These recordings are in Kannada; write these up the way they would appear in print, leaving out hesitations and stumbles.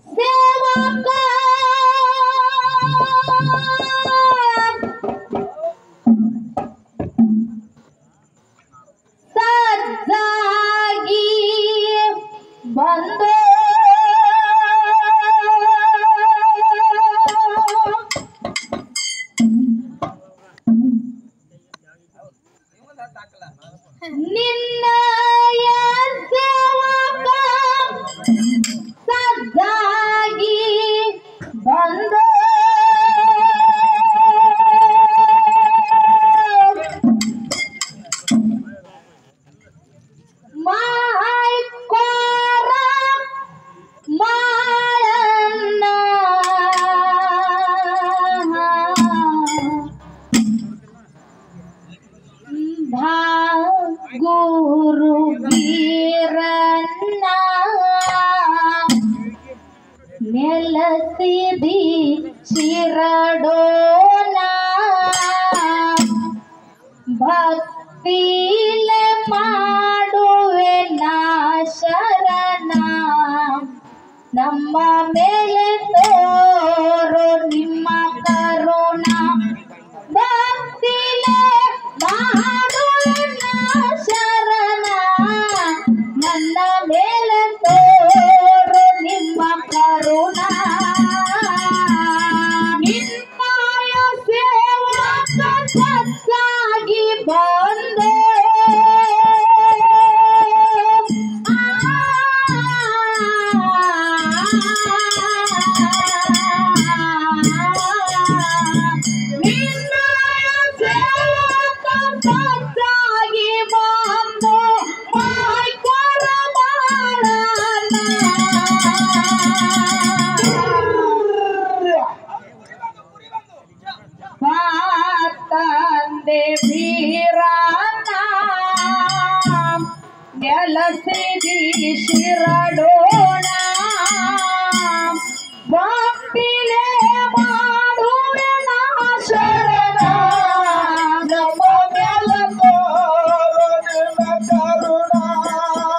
ಸೇವಕ ಸಜ್ಜಾಗಿ ಬಂದು ನಿನ್ನಯ ಸೇವಕ ಸಜ್ಜಾಗಿ ಬಂದು ಮಾಯ್ಕೋರ ಮಾಳನ್ನ ಗುರು ವೀರನ್ನ ನೆಲಸಿದಿ ಶಿರಡೋನ ಭಕ್ತಿಲೆ ಮಾಡುವೆ ನಾ ಶರಣ ನಮ್ಮ ಮೇಲೆ ತೋರು ನಿಮ್ಮ ಕರುಣ ಭಕ್ತಿಲೆ ಮಾಡುವೆ ನಾ ಶರಣ ನನ್ನ ಮೇಲೆ ತೋರು ನಿಮ್ಮ ಕರುಣ ನಿನ್ನಯ ಸೇವಕ ಸಜ್ಜಾಗಿ ಬಂದೆ ನಿನ್ನಯ ಸೇವಕ ಸಜ್ಜಾಗಿ ಬಂದು ಮಾಯ್ಕೋರ ಮಾಳನ್ನ ತಂದೆ ವೀರನ ನೆಲಸಿದಿ ಶಿರಡೋಣ ಭಕ್ತಿಲೆ ಮಾಡುವೆ ನಾ ಶರಣ ನಮ್ಮ ಮೇಲೆ ತೋರು ನಿಮ್ಮ ಕರುಣ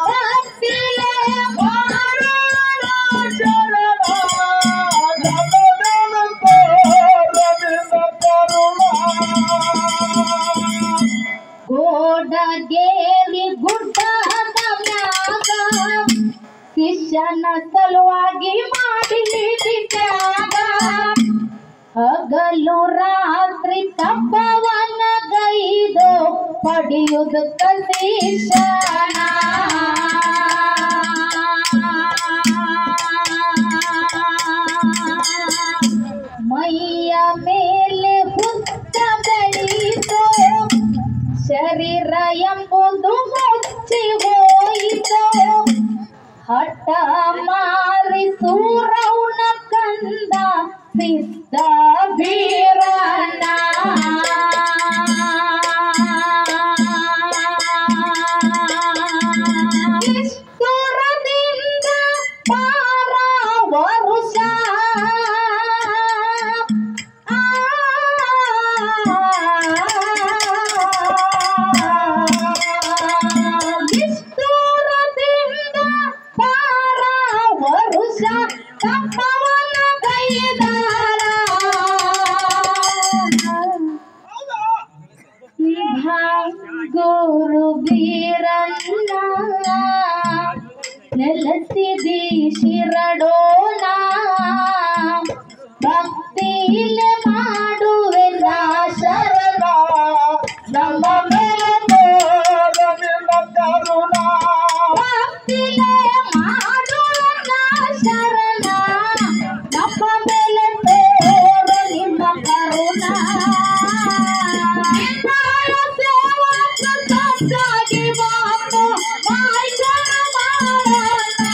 ಭಕ್ತಿಲೆ ಮಾಡುವೆ ನಾ ಶರಣ ನಮ್ಮ ಮೇಲೆ ತೋರು ನಿಮ್ಮ ಕರುಣ ಗೋಡಗೇರಿ ಗುಡ್ಡದ ಮ್ಯಾಗ ಶಿಷ್ಯನ ಸಲುವಾಗಿ ಮಾಡಿ ತ್ಯಾಗ ಹಗಲು ರಾತ್ರಿ ತಪವನ ಗೈದು ಪಡೆಯುವುದಕ್ಕ ಶಿಷ್ಯನ ಮೈಯ ಮೇಲೆ ಹುತ್ತ ಬೆಳೀತು ಶರೀರ ಎಂಬುದು ಮುಚ್ಚಿ ಹೋಯಿತು ಹಠ ಮಾರಿ ಸೂರೌನ ಕಂದ ಸಿದ್ಧ ಬೀರನ ನಿಷ್ಠುರದಿಂದ ಪಾರ ವರುಷ ನಿಷ್ಠುರದಿಂದ ಪಾರ ವರುಷ ತಪವನ ಕೈದಾರ ಗುರು ಬೀರನ್ನ ನೆಲಸಿದಿ ಶಿರಡೋನ ಭಕ್ತಿಲೆ ಮಾಡುವೆ ನಾ ಶರಣ ನಮ್ಮ ಮೇಲೆ ತೋರು ನಿಮ್ಮ ಕರುಣ ಭಕ್ತಿಲೆ ಮಾಡುವೆ ನಾ ಶರಣ ನಮ್ಮ ಮೇಲೆ ತೋರು ನಿಮ್ಮ ಕರುಣ ನಿನ್ನಯ ಸೇವಕ ಸಜ್ಜಾಗಿ ಬಂದು ಮಾಯ್ಕೋರ ಮಾಳನ್ನ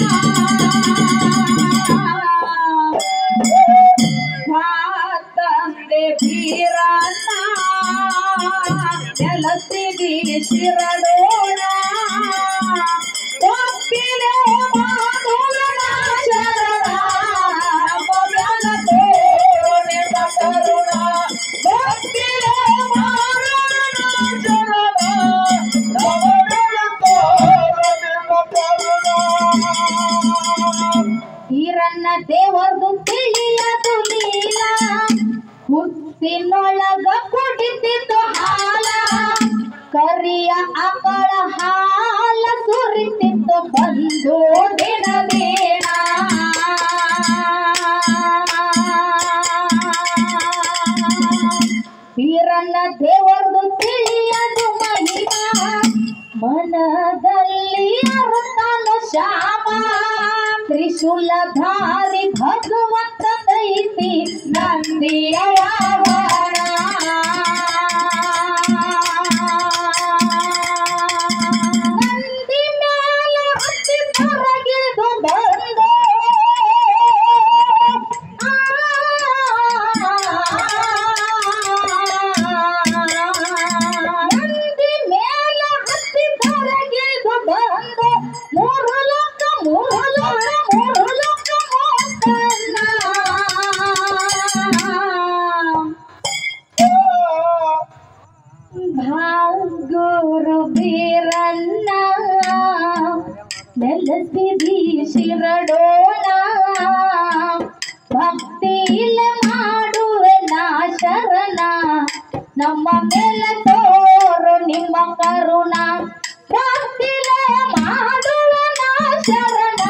ಬೀರನ್ನ ದೇವರದು ತಿಳಿಯದು ಲೀಲ ಹುತ್ತಿನೊಳಗ ಕುಡಿತಿದ್ದು ಹಾಲ ಕರಿಯ ಆಕಳ ಹಾಲ ಸುರಿತಿತ್ತು ಬಂದು ದಿನ ದಿನ ಬೀರನ್ನ ದೇವರದು ತಿಳಿಯದು ಮಹಿಮಾ ಮನದಲ್ಲಿ ಅರುತ್ತಾನು ಶ್ಯಾಮ ತ್ರಿಶೂಲಧಾರಿ ಭಗವಂತ ದೈತಿ ನಂದಿಯ ವಾಹನ ನಂದಿ ಮ್ಯಾಲ ಹತ್ತಿ ಹೊರಗಿಳಿದು ಬಂದು ನಂದಿ ಮ್ಯಾಲ ಹತ್ತಿ ಹೊರಗಿಳಿದು ಬಂದು ಮೂರು ಲೋಕ ಗುರು ಬೀರನ್ನ ನೆಲೆಸಿದಿ ಶಿರಡೋಣ ಭಕ್ತಿಲ ಮಾಡುವೆ ನಾ ಶರಣ ನಮ್ಮ ಮೇಲೆ ತೋರು ನಿಮ್ಮ ಕರುಣ ಭಕ್ತಿಲ ಮಾಡುವೆ ನಾ ಶರಣ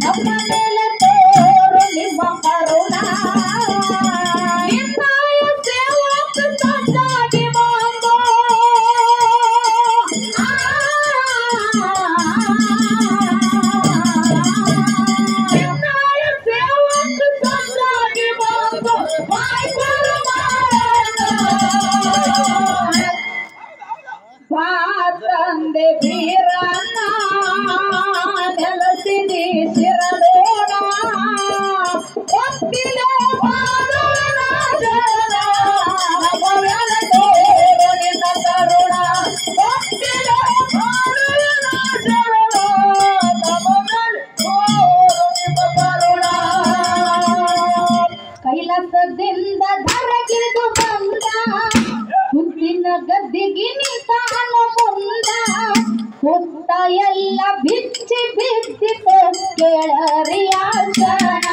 ನಮ್ಮ ಮೇಲೆ ತೋರು ನಿಮ್ಮ ಕರುಣ ನಿನ್ನಾಯ ಸೇವಕ ಸದ್ದಾಗಿ ಬಂದು ನಿನ್ನಾಯ ಸೇವಕ ಸದ್ದಾಗಿ ಬಂದು ವಾಯ್ಕರು ತಂದೆ ಬೀರನ್ನ ನೆಲೆಸಿದಿ ಶಿರಡೋಣ ಭಕ್ತಿಲ ಮಾಡುವನ ಶರಣ ಭಗವನ ತೋರು ನಿನ್ನ ಕರುಣ ಭಕ್ತಿಲ ಮಾಡುವನ ಶರಣ ಭಗವನ ತೋರು ನಿನ್ನ ಕರುಣ ಕೈಲಾಸದಿಂದ ಧರಗಿಳಿದು ಬಂದ ಹುತ್ತಿನ ಗದ್ದಿಗೆ ನಿಂತಾನು ಮುಂದ ಹುತ್ತ ಎಲ್ಲ ಬಿಚ್ಚಿ ಬಿದ್ದಿತು ಕೇಳರಿಯ ಶರಣ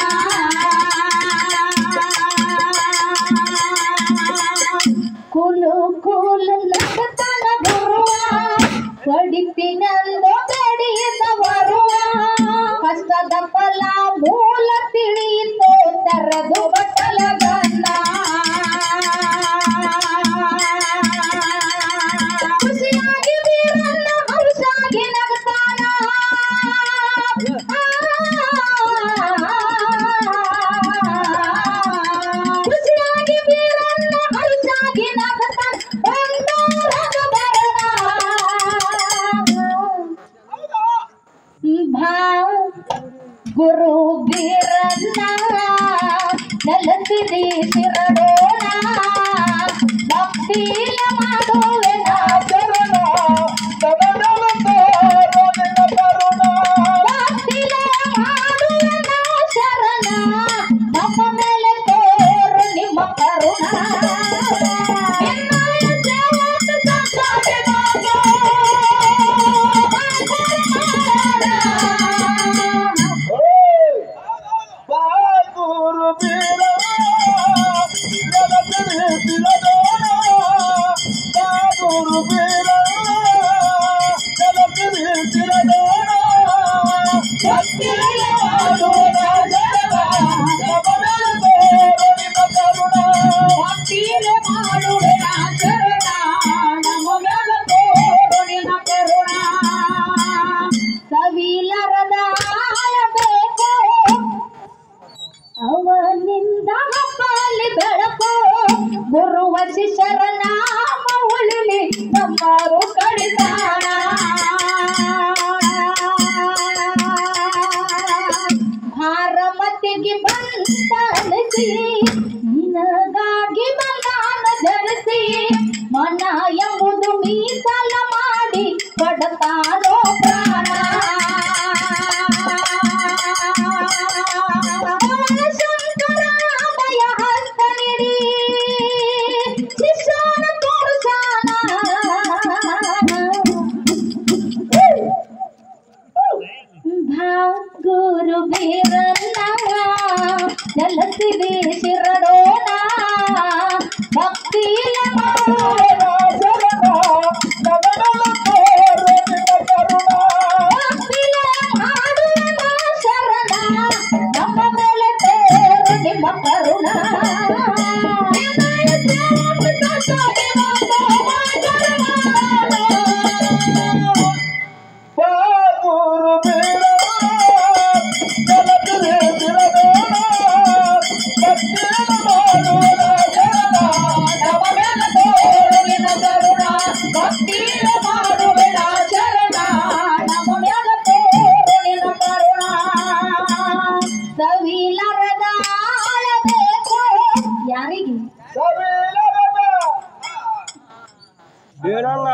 ಕುಲು ಕುಲು ನಗತನ ಬರುವ ಕಡಿಪಿನಂದು ಕಡಿಯದ ಬರುವ ಕಷ್ಟದ ಫಲ ಮೂಲ ತಿಳಿಯಿತು ತರದು ಬಟ್ಟಲ ಗಂಧ ಖುಷಿಯಾಗಿ ಬೀರನ್ನ ಹರುಷಾಗಿ ನಗತಾನ ಖುಷಿಯಾಗಿ ಬೀರನ್ನ ಹರುಷಾಗಿ ನಗತಾನ ಬಂದೂರದ ಬರಣ ಗುರು ಬೀರನ್ನ ನೆಲೆಸಿದಿ ಶಿರಡೋಣ ಭಕ್ತಿಲ ಮಾಡುವೆ ನಾ ಶರಣ ಭಕ್ತಿಲ ಮಾಡುವೆ ನಾ ಶರಣ ನಮ್ಮ ಮೇಲೆ ತೋರು ನಿಮ್ಮ ಕರುಣ ನಿನ್ನಾಯ ಸೇವಕ ಸದ್ದಾಗಿ ಬಂದು ಗುರು ಬೀರ ನೆಲೆಸಿದಿ ಶಿರಡೋಣ ಗುರು ಬೀರ ನೆಲೆಸಿದಿ ಶಿರಡೋಣ ಭಕ್ತಿಲ ಮಾಡುವೆ ಭಕ್ತಿಲ ಮಾಡುವೆ ನಾ ಶರಣ ನಮ್ಮ ಮೇಲೆ ತೋರು ನಿನ್ನ ಕರುಣ ಸವಿಲರದ ಆಳಬೇಕು ಅವನಿಂದ ಹಬ್ಬಲಿ ಬೆಳಕು ಗುರುವ ಶಿಷ್ಯರ ನಾಮ ಉಳಿಲಿ ನಮ್ಮರು ಕಡಿತಾಣ ಭಾರಮತಿಗೆ ಬಂದ ಅನಿಸಿ ನಿನಗಾಗಿ ಬಂದಾನ ಧರಿಸಿ ಮನ ಎಂಬುದು ಮೀಸಲ ಮಾಡಿ ಪಡತಾನೋ ಪ್ರಾಣ ಶಂಕರಾಮಯ ಹಸ್ತ ನಿಡಿ ಶಿಷ್ಯನ ತೋರ್ಸಾನ ಗುರು ಬೀರನ್ನ ನೆಲಸಿದೆ ಶಿರಡೋಣ ಭಕ್ತಿಯ ಮಾಡುವೆನ ಶರಣ ನಗಡಲ ತೋರು ನಿನ್ನ ಕರುಣ ಭಕ್ತಿಯ ಮಾಡುವೆನ ಶರಣ ನಮ್ಮ ಮೇಲೆ ತೋರು ನಿಮ್ಮ ಕರುಣ ಬಾಗೂರು ಬೀರ ನೆಲಸಿದೆ ಶಿರಡೋಣ ಭಕ್ತಿಯ ಮಾಡುವೆನ ಶರಣ ನಮ್ಮ ಮೇಲೆ ತೋರು ನಿನ್ನ ಕರುಣ ಭಕ್ತಿಯ ಮಾಡುವೆನ ಶರಣ ನಮ್ಮ ಮೇಲೆ ತೋರು ನಿನ್ನ ಕರುಣ ಸವಿಲರದ ಆಳಬೇಕು ಯಾರಿಗೆ ಸವಿಲರದ ಬೀರಣ್ಣ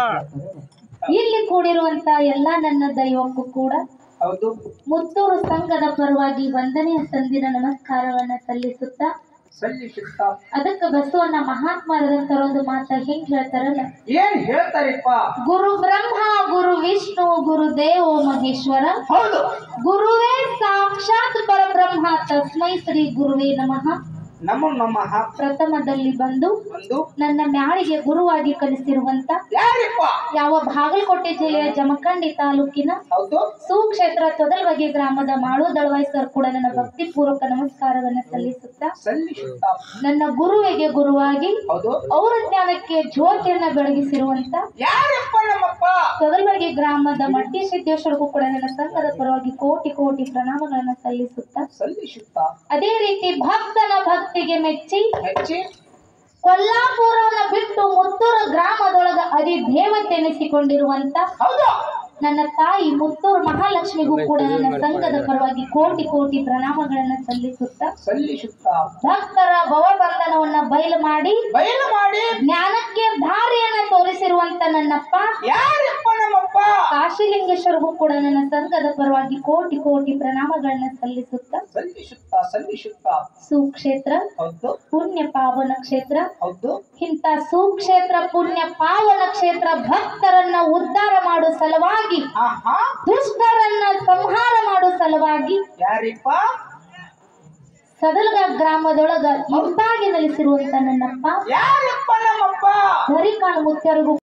ಇಲ್ಲಿ ಕೂಡಿರುವಂತ ಎಲ್ಲ ನನ್ನ ದೈವಕ್ಕೂ ಕೂಡ ಹೌದು ಮುತ್ತೂರು ಸಂಘದ ಪರವಾಗಿ ವಂದನೆಯ ಸಂದಿನ ನಮಸ್ಕಾರವನ್ನ ಸಲ್ಲಿಸುತ್ತಾ ಸಲ್ಲಿಸುತ್ತಾ ಅದಕ್ಕೆ ಬಸವಣ್ಣ ಮಹಾತ್ಮರದಂತರೊಂದು ಮಾತ ಹೆಂಗ್ ಹೇಳ್ತಾರಲ್ಲ, ಏನ್ ಹೇಳ್ತಾರಿಪ್ಪ? ಗುರು ಬ್ರಹ್ಮ ಗುರು ವಿಷ್ಣು ಗುರು ದೇವೋ ಮಹೇಶ್ವರ, ಹೌದು, ಗುರುವೇ ಸಾಕ್ಷಾತ್ ಪರಬ್ರಹ್ಮ ತಸ್ಮೈ ಶ್ರೀ ಗುರುವೇ ನಮಃ. ನಮೋ ನಮಃ. ಪ್ರಥಮದಲ್ಲಿ ಬಂದು ನನ್ನ ಮ್ಯಾಳಿಗೆ ಗುರುವಾಗಿ ಕಲಿಸಿರುವಂತ ಯಾರಿಪ್ಪ? ಯಾವ ಬಾಗಲಕೋಟೆ ಜಿಲ್ಲೆಯ ಜಮಖಂಡಿ ತಾಲೂಕಿನ ಹೌದು ಸುಕ್ಷೇತ್ರ ತೊದಲ್ವಗೆ ಗ್ರಾಮದ ಮಾಳು ದಳವಾಯಿ ಸರ್ ಕೂಡ ನನ್ನ ಭಕ್ತಿ ಪೂರ್ವಕ ನಮಸ್ಕಾರವನ್ನು ಸಲ್ಲಿಸುತ್ತಾ ಸಲ್ಲಿಸುತ್ತಾ ನನ್ನ ಗುರುವಿಗೆ ಗುರುವಾಗಿ ಹೌದು ಅವರ ಜ್ಞಾನಕ್ಕೆ ಜ್ಯೋತಿಯನ್ನ ಬೆಳಗಿಸಿರುವಂತ ಯಾರಿಪ್ಪ ನಮ್ಮಪ್ಪ? ತೊದಲ್ವಗೆ ಗ್ರಾಮದ ಮಟ್ಟಿ ಸಿದ್ದೇಶ್ವರಗೂ ಕೂಡ ನನ್ನ ಸಂಘದ ಪರವಾಗಿ ಕೋಟಿ ಕೋಟಿ ಪ್ರಣಾಮಗಳನ್ನ ಸಲ್ಲಿಸುತ್ತಾ ಸಲ್ಲಿಸುತ್ತಾ ಅದೇ ರೀತಿ ಭಕ್ತನ ಭಕ್ತಿಗೆ ಮೆಚ್ಚಿ ಹೆಚ್ಚಿ ಕೊಲ್ಲಾಪುರವನ್ನ ಬಿಟ್ಟು ಮುತ್ತೂರು ಗ್ರಾಮದೊಳಗ ಅಧಿದೇವತೆ ಎನಿಸಿಕೊಂಡಿರುವಂತ ಹೌದು ನನ್ನ ತಾಯಿ ಮುತ್ತೂರು ಮಹಾಲಕ್ಷ್ಮಿಗೂ ಕೂಡ ನನ್ನ ಸಂಘದ ಪರವಾಗಿ ಕೋಟಿ ಕೋಟಿ ಪ್ರಣಾಮಗಳನ್ನ ಸಲ್ಲಿಸುತ್ತಾ ಸಲ್ಲಿಸುತ್ತಾ ಭಕ್ತರ ಭವಬಂಧನವನ್ನ ಬಯಲು ಮಾಡಿ ಜ್ಞಾನಕ್ಕೆ ದಾರಿಯನ್ನ ತೋರಿಸಿರುವಂತ ನನ್ನಪ್ಪ ಯಾರಿಪ್ಪ ನಮ್ಮಪ್ಪ? ಕಾಶಿಲಿಂಗೇಶ್ವರಗೂ ಕೂಡ ನನ್ನ ಸಂಘದ ಪರವಾಗಿ ಕೋಟಿ ಕೋಟಿ ಪ್ರಣಾಮಗಳನ್ನ ಸಲ್ಲಿಸುತ್ತಾ ಸಲ್ಲಿಸುತ್ತಾ ಸಲ್ಲಿಸುತ್ತಾ ಸುಕ್ಷೇತ್ರ ಹೌದು ಪುಣ್ಯ ಪಾವನ ಕ್ಷೇತ್ರ ಹೌದು ಇಂಥ ಸುಕ್ಷೇತ್ರ ಪುಣ್ಯ ಪಾವನ ಕ್ಷೇತ್ರ ಭಕ್ತರನ್ನ ಉದ್ಧಾರ ಮಾಡುವ ಸಲುವಾಗಿ ಆಹಾ ದುಷ್ಟರನ್ನ ಸಂಹಾರ ಮಾಡುವ ಸಲುವಾಗಿ ಯಾರಿಪ್ಪ? ಸದಲಗ ಗ್ರಾಮದೊಳಗ ಇಂಪಾಗಿ ನೆಲೆಸಿರುವಂತ ನನ್ನಪ್ಪ ಯಾರಿಪ್ಪ ನಮ್ಮಪ್ಪ? ಹರಿಕಾಳು ಮುತ್ಯರಿಗೂ